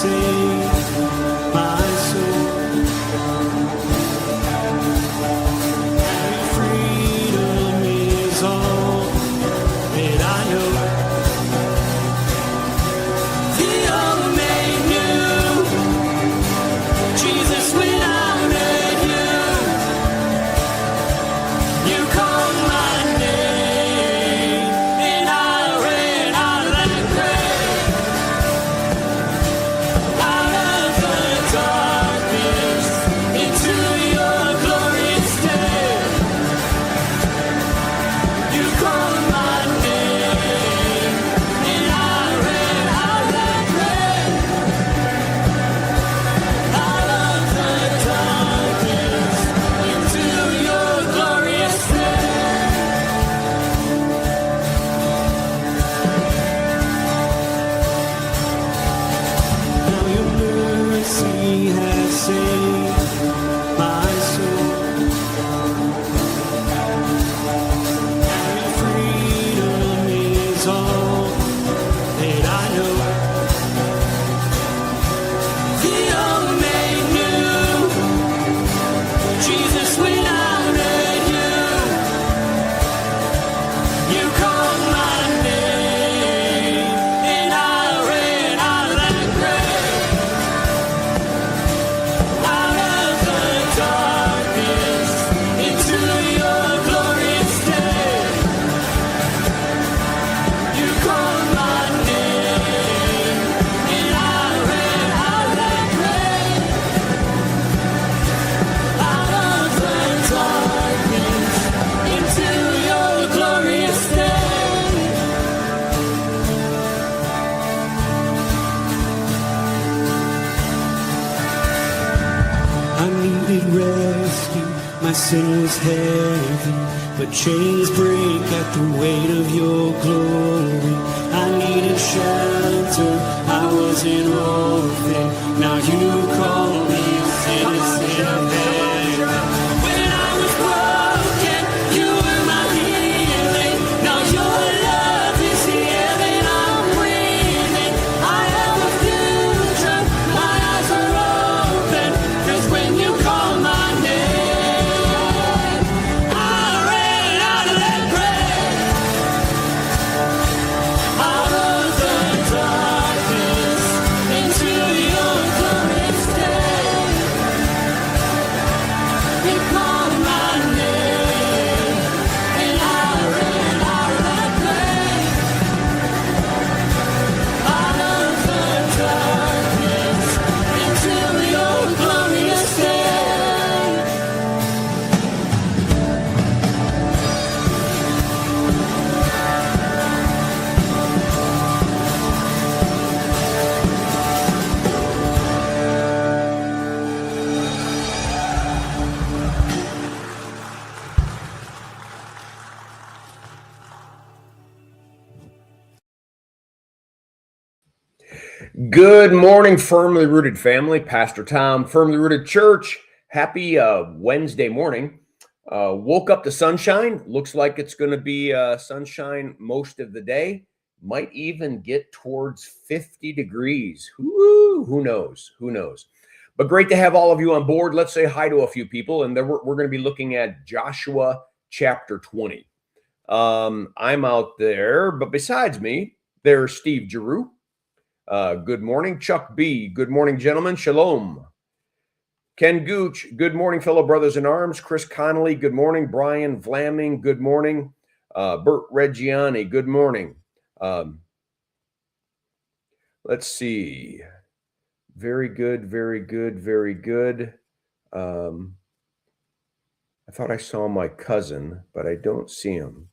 saved my soul. Freedom is all that I know. The old made new. Jesus, when I met you, you called my name, and I ran out of that grave, out of the darkness, into your glorious day. You called my name, and I ran out of that grave, out of the darkness, into your glorious day. Now your mercy has saved my soul. Freedom is all that I know. The old made new. Jesus, when I met you, you called my name, and I ran out of that grave, out of the darkness, into your glorious day. You called my name, and I ran out of that grave, out of the darkness, into your glorious day. I needed rescue, my sin was heavy, but chains break at the weight of your glory. I needed shelter, I was an orphan, now you call me a citizen of heaven. When I was broken, you were my healing, now your love is the air that I'm breathing. I have a future, my eyes are open, 'cause when you call my name, I ran out of that grave, out of the darkness, into your glorious day. You called my name, and I ran out of that grave, out of the darkness, into your glorious day. Good morning, Firmly Rooted family. Pastor Tom, Firmly Rooted Church. Happy Wednesday morning. Woke up to sunshine. Looks like it's going to be sunshine most of the day. Might even get towards 50 degrees. Who knows? Who knows? But great to have all of you on board. Let's say hi to a few people, and then we're going to be looking at Joshua chapter 20. I'm out there, but besides me, there's Steve Giroux. Good morning, Chuck B. Good morning, gentlemen. Shalom. Ken Gooch. Good morning, fellow brothers in arms. Chris Connolly. Good morning. Brian Vlaming. Good morning. Bert Reggiani. Good morning. Let's see. Very good. Very good. Very good. I thought I saw my cousin, but I don't see him.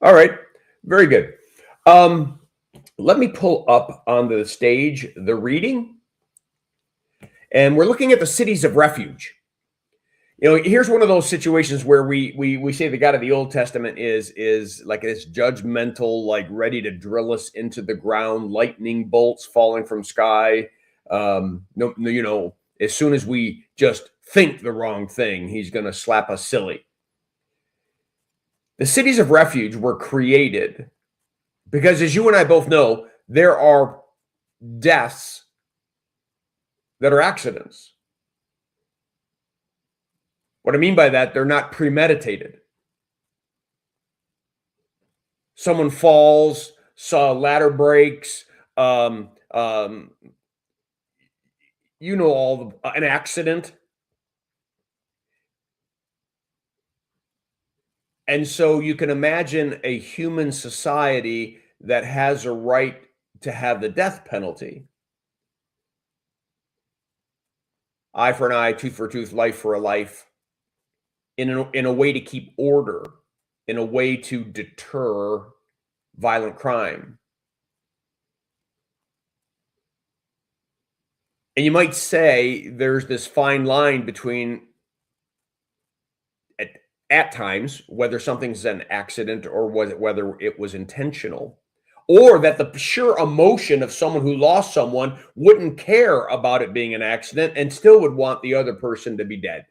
All right. Very good. Let me pull up on the stage the reading, and we're looking at the cities of refuge. You know, here's one of those situations where we say the God of the Old Testament is like this judgmental, like ready to drill us into the ground, lightning bolts falling from sky. You know, as soon as we just think the wrong thing, he's going to slap us silly. The cities of refuge were created because, as you and I both know, there are deaths that are accidents. What I mean by that, they're not premeditated. Someone falls, saw a ladder breaks, an accident. And so you can imagine a human society that has a right to have the death penalty. Eye for an eye, tooth for a tooth, life for a life, in a way to keep order, in a way to deter violent crime. And you might say there's this fine line between, at times, whether something's an accident or whether it was intentional, or that the sheer emotion of someone who lost someone wouldn't care about it being an accident and still would want the other person to be dead.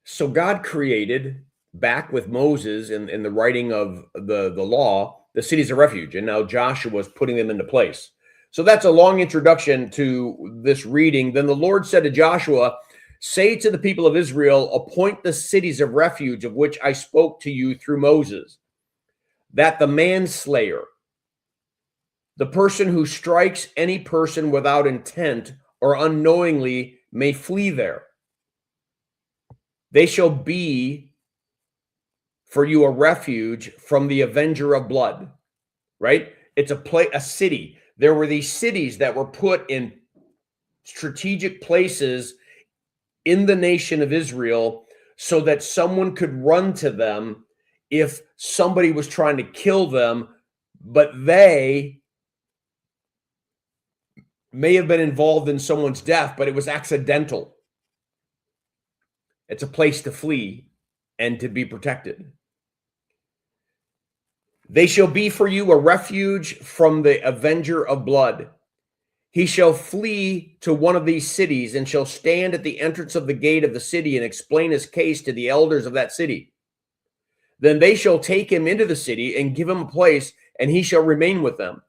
So God created, back with Moses in the writing of the law, the cities of refuge, and now Joshua is putting them into place. So that's a long introduction to this reading. Then the Lord said to Joshua, say to the people of Israel, appoint the cities of refuge of which I spoke to you through Moses, that the manslayer, the person who strikes any person without intent or unknowingly, may flee there. They shall be for you a refuge from the avenger of blood, right? It's a city. There were these cities that were put in strategic places in the nation of Israel so that someone could run to them if somebody was trying to kill them, but they may have been involved in someone's death, but it was accidental. It's a place to flee and to be protected. They shall be for you a refuge from the avenger of blood. He shall flee to one of these cities and shall stand at the entrance of the gate of the city and explain his case to the elders of that city. Then they shall take him into the city and give him a place, and he shall remain with them.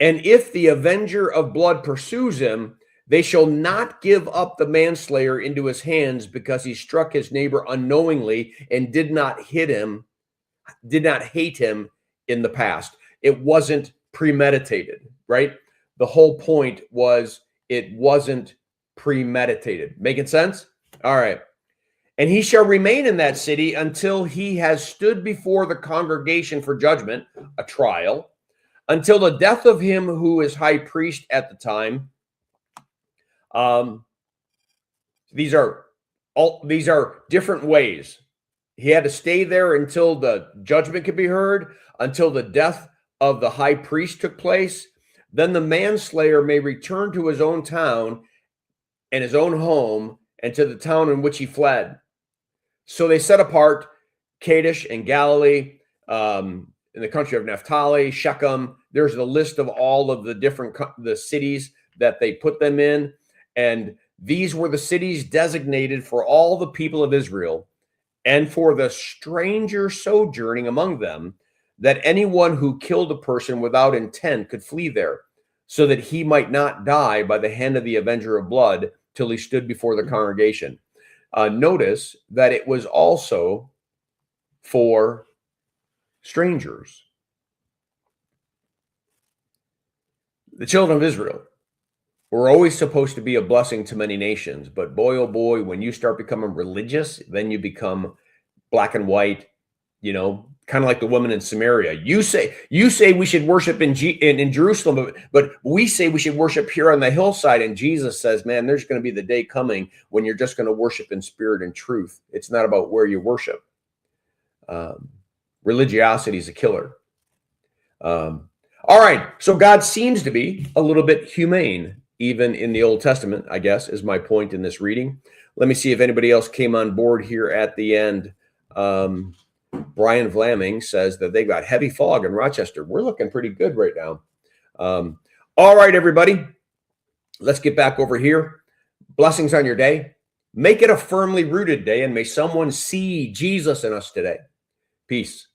And if the avenger of blood pursues him, they shall not give up the manslayer into his hands, because he struck his neighbor unknowingly and did not hate him in the past. It wasn't premeditated, right? The whole point was it wasn't premeditated. Making sense? All right. And he shall remain in that city until he has stood before the congregation for judgment, a trial, until the death of him who is high priest at the time. These are different ways. He had to stay there until the judgment could be heard, until the death of the high priest took place. Then the manslayer may return to his own town and his own home and to the town in which he fled. So they set apart Kadesh and Galilee, in the country of Naphtali, Shechem. There's the list of all of the cities that they put them in. And these were the cities designated for all the people of Israel and for the stranger sojourning among them, that anyone who killed a person without intent could flee there, so that he might not die by the hand of the avenger of blood till he stood before the congregation. Notice that it was also for strangers. The children of Israel were always supposed to be a blessing to many nations, but boy, oh boy, when you start becoming religious, then you become black and white, kind of like the woman in Samaria. You say we should worship in Jerusalem, but we say we should worship here on the hillside. And Jesus says, man, there's going to be the day coming when you're just going to worship in spirit and truth. It's not about where you worship. Religiosity is a killer. All right. So God seems to be a little bit humane, even in the Old Testament, I guess, is my point in this reading. Let me see if anybody else came on board here at the end. Brian Vlaming says that they got heavy fog in Rochester. We're looking pretty good right now. All right, everybody, let's get back over here. Blessings on your day. Make it a firmly rooted day, and may someone see Jesus in us today. Peace.